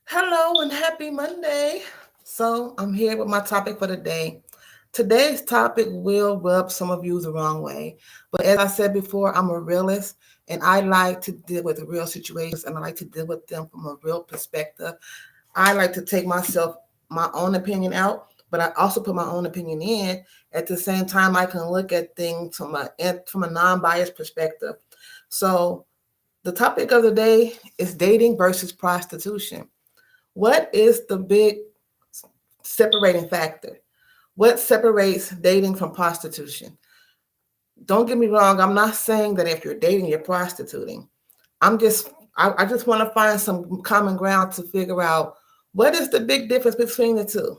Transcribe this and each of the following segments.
Hello and happy Monday. So, I'm here with my topic for the day. Today's topic will rub some of you the wrong way. But as I said before, I'm a realist and I like to deal with real situations and I like to deal with them from a real perspective. I like to take my own opinion out, but I also put my own opinion in. At the same time, I can look at things from a non-biased perspective. So, the topic of the day is dating versus prostitution. What is the big separating factor? What separates dating from prostitution? Don't get me wrong, I'm not saying that if you're dating, you're prostituting. I just want to find some common ground to figure out what is the big difference between the two.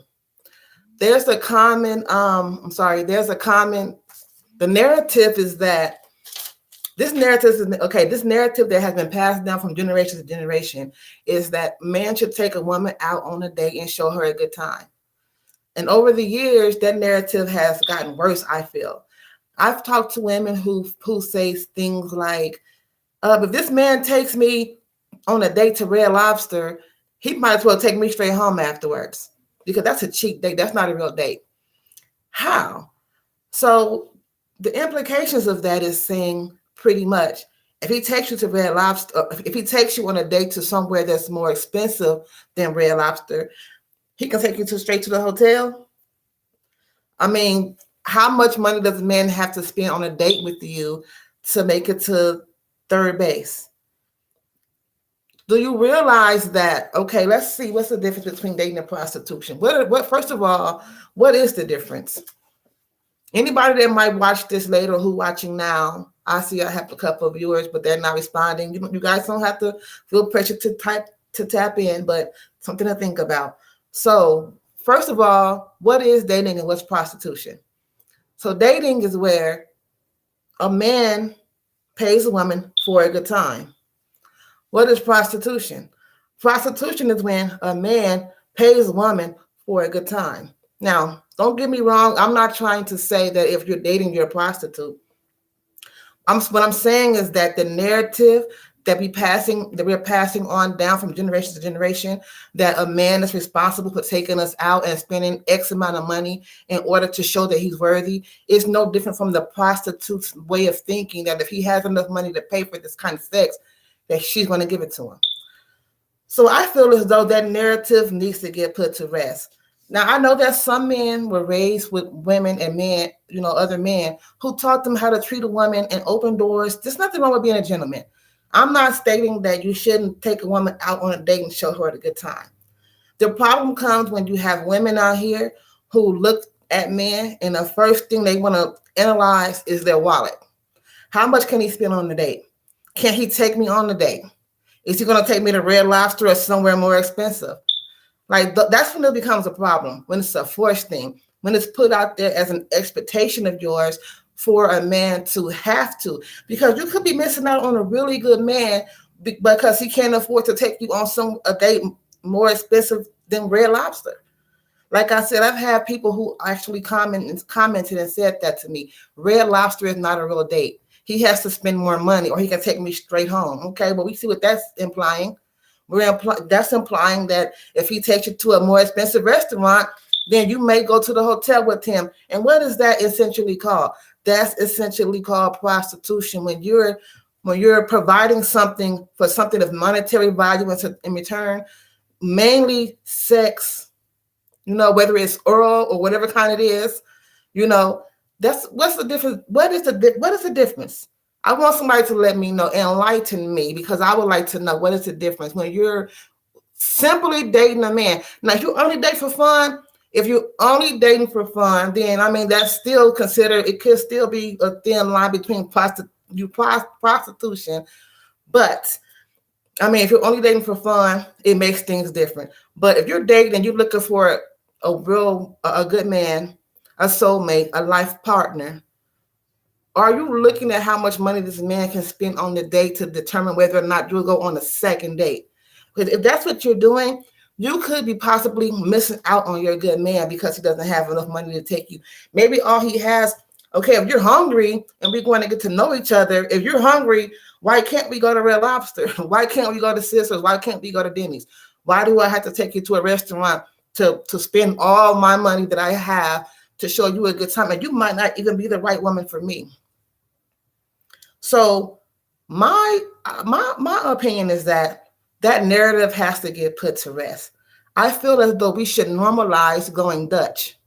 There's a common, I'm sorry, there's a common, the narrative is that this narrative that has been passed down from generation to generation is that man should take a woman out on a date and show her a good time. And over the years, that narrative has gotten worse, I feel. I've talked to women who say things like, if this man takes me on a date to Red Lobster, he might as well take me straight home afterwards because that's a cheap date. That's not a real date. How? So the implications of that is saying pretty much if he takes you to Red Lobster, if he takes you on a date to somewhere that's more expensive than Red Lobster, he can take you straight to the hotel. I mean, how much money does a man have to spend on a date with you to make it to third base? Do you realize that? Okay, let's see what's the difference between dating and prostitution. What first of all, what is the difference? Anybody that might watch this later or who watching now, I see I have a couple of viewers, but they're not responding. You guys don't have to feel pressure to tap in, but something to think about. So, first of all, what is dating and what's prostitution? So, dating is where a man pays a woman for a good time. What is prostitution? Prostitution is when a man pays a woman for a good time. Now, don't get me wrong. I'm not trying to say that if you're dating, you're a prostitute. What I'm saying is that the narrative that we're passing on down from generation to generation, that a man is responsible for taking us out and spending X amount of money in order to show that he's worthy, is no different from the prostitute's way of thinking that if he has enough money to pay for this kind of sex, that she's going to give it to him. So I feel as though that narrative needs to get put to rest. Now, I know that some men were raised with women and men, other men who taught them how to treat a woman and open doors. There's nothing wrong with being a gentleman. I'm not stating that you shouldn't take a woman out on a date and show her a good time. The problem comes when you have women out here who look at men and the first thing they want to analyze is their wallet. How much can he spend on the date? Can he take me on the date? Is he going to take me to Red Lobster or somewhere more expensive? Like that's when it becomes a problem, when it's a forced thing, when it's put out there as an expectation of yours for a man to have to, because you could be missing out on a really good man because he can't afford to take you on a date more expensive than Red Lobster. Like I said, I've had people who actually commented and said that to me. Red Lobster is not a real date. He has to spend more money or he can take me straight home. Okay, well, we see what that's implying. That's implying that if he takes you to a more expensive restaurant, then you may go to the hotel with him. And what is that essentially called? That's essentially called prostitution. When you're providing something for something of monetary value in return, mainly sex, whether it's oral or whatever kind it is, what's the difference? What is the difference? I want somebody to let me know, enlighten me, because I would like to know what is the difference when you're simply dating a man. Now, if you only date for fun, then that's still considered. It could still be a thin line between prostitution. But if you're only dating for fun, it makes things different. But if you're dating and you're looking for a good man, a soulmate, a life partner, are you looking at how much money this man can spend on the date to determine whether or not you'll go on a second date? Because if that's what you're doing, you could be possibly missing out on your good man because he doesn't have enough money to take you. Maybe all he has, if you're hungry and we're going to get to know each other, if you're hungry, why can't we go to Red Lobster? Why can't we go to Sisters? Why can't we go to Denny's? Why do I have to take you to a restaurant to spend all my money that I have to show you a good time? And you might not even be the right woman for me. So my opinion is that narrative has to get put to rest. I feel as though we should normalize going Dutch.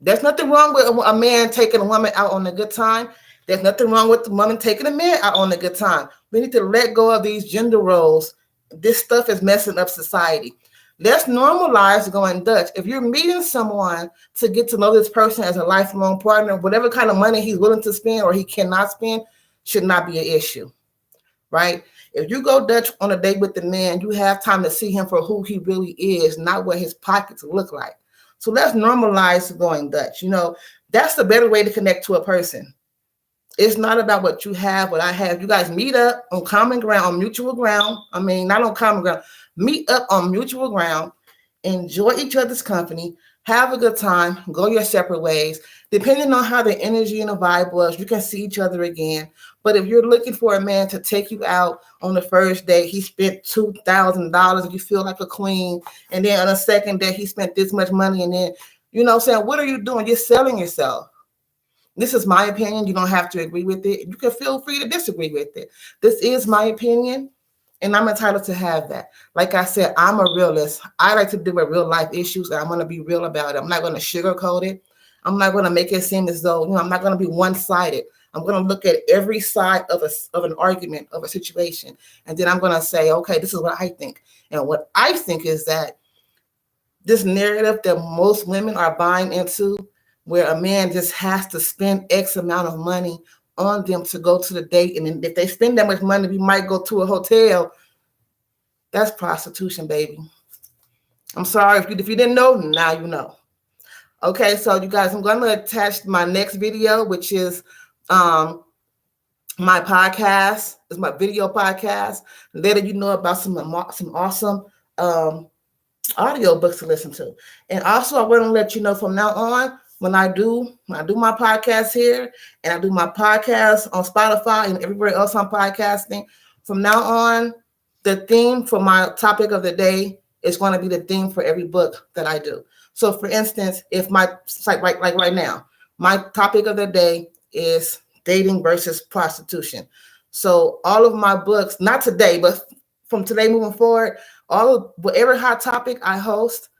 There's nothing wrong with a man taking a woman out on a good time. There's nothing wrong with the woman taking a man out on a good time. We need to let go of these gender roles. This stuff is messing up society. Let's normalize going Dutch. If you're meeting someone to get to know this person as a lifelong partner, whatever kind of money he's willing to spend or he cannot spend should not be an issue, right? If you go Dutch on a date with the man, you have time to see him for who he really is, not what his pockets look like. So let's normalize going Dutch. You know, that's the better way to connect to a person. It's not about what you have, what I have. You guys meet up on common ground, on mutual ground. I mean, not on common ground. Meet up on mutual ground, enjoy each other's company, have a good time, go your separate ways. Depending on how the energy and the vibe was, you can see each other again. But if you're looking for a man to take you out on the first day, he spent $2,000 and you feel like a queen. And then on the second day, he spent this much money. And then, you know what I'm saying? What are you doing? You're selling yourself. This is my opinion. You don't have to agree with it. You can feel free to disagree with it. This is my opinion, and I'm entitled to have that. Like I said, I'm a realist. I like to deal with real life issues, and I'm going to be real about it. I'm not going to sugarcoat it. I'm not going to make it seem as though, you know, I'm not going to be one-sided. I'm going to look at every side of an argument, of a situation, and then I'm going to say, okay, this is what I think. And what I think is that this narrative that most women are buying into, where a man just has to spend X amount of money on them to go to the date. And then if they spend that much money, we might go to a hotel. That's prostitution, baby. I'm sorry. If you didn't know, now you know. Okay, so you guys, I'm going to attach my next video, which is my podcast. It's my video podcast. Letting you know about some awesome audio books to listen to. And also, I want to let you know from now on, when I do my podcast here and I do my podcast on Spotify and everywhere else I'm podcasting, from now on, the theme for my topic of the day is going to be the theme for every book that I do. So for instance, if like right now, my topic of the day is dating versus prostitution. So all of my books, not today, but from today moving forward, whatever hot topic I host,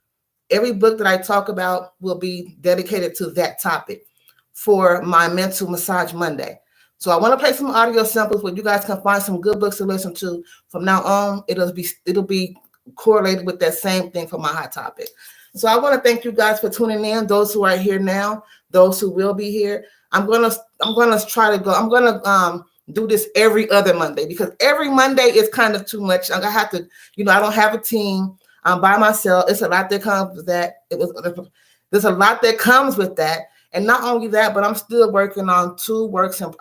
every book that I talk about will be dedicated to that topic for my Mental Massage Monday. So I want to play some audio samples where you guys can find some good books to listen to. From now on, it'll be correlated with that same thing for my hot topic. So I want to thank you guys for tuning in. Those who are here now, those who will be here. I'm gonna try to go. I'm gonna do this every other Monday, because every Monday is kind of too much. I have to, I don't have a team. I'm by myself. It's a lot that comes with that. There's a lot that comes with that. And not only that, but I'm still working on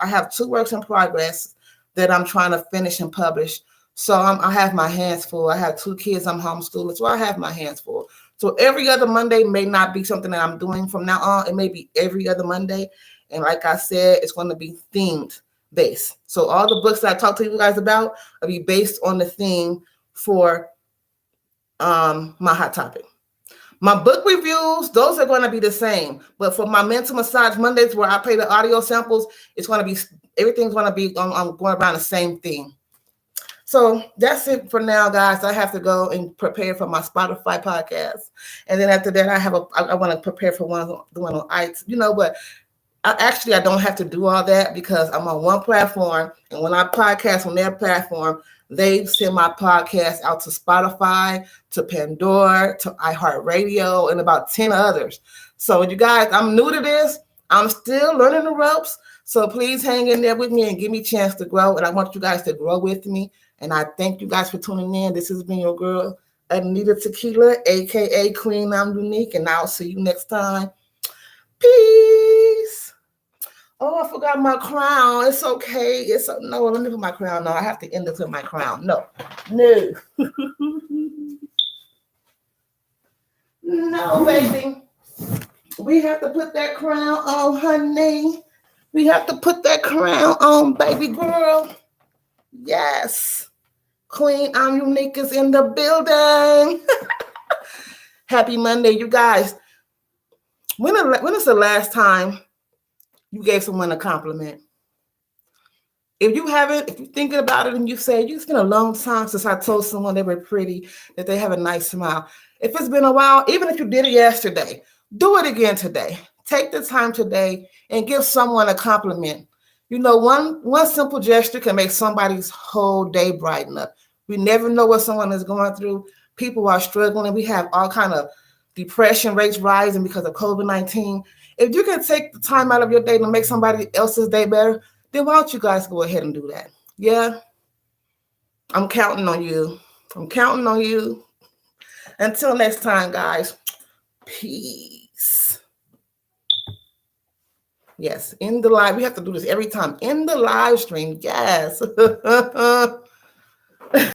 I have 2 works in progress that I'm trying to finish and publish. So I have my hands full. I have 2 kids I'm homeschooling, so I have my hands full. So every other Monday may not be something that I'm doing from now on. It may be every other Monday. And like I said, it's going to be themed based. So all the books that I talk to you guys about will be based on the theme for my hot topic. My book reviews, those are going to be the same. But for my Mental Massage Mondays, where I play the audio samples, everything's going to be I'm going around the same theme. So that's it for now, guys. I have to go and prepare for my Spotify podcast. And then after that, I want to prepare for the one on iTunes. But I don't have to do all that because I'm on one platform. And when I podcast on their platform, they send my podcast out to Spotify, to Pandora, to iHeartRadio, and about 10 others. So you guys, I'm new to this. I'm still learning the ropes. So please hang in there with me and give me a chance to grow. And I want you guys to grow with me. And I thank you guys for tuning in. This has been your girl, Anita Tequila, a.k.a. Queen I'm Unique. And I'll see you next time. Peace. Oh, I forgot my crown. It's okay. No, let me put my crown. No, I have to end this with my crown. No. No, baby. We have to put that crown on, honey. We have to put that crown on, baby girl. Yes. Queen, I'm Unique is in the building. Happy Monday, you guys. When is the last time you gave someone a compliment? If you haven't, if you're thinking about it and you say, it's been a long time since I told someone they were pretty, that they have a nice smile. If it's been a while, even if you did it yesterday, do it again today. Take the time today and give someone a compliment. You know, one simple gesture can make somebody's whole day brighten up. We never know what someone is going through. People are struggling. We have all kind of depression rates rising because of COVID-19. If you can take the time out of your day to make somebody else's day better, then why don't you guys go ahead and do that? Yeah, I'm counting on you. I'm counting on you. Until next time, guys, peace. Yes, in the live. We have to do this every time. In the live stream, yes.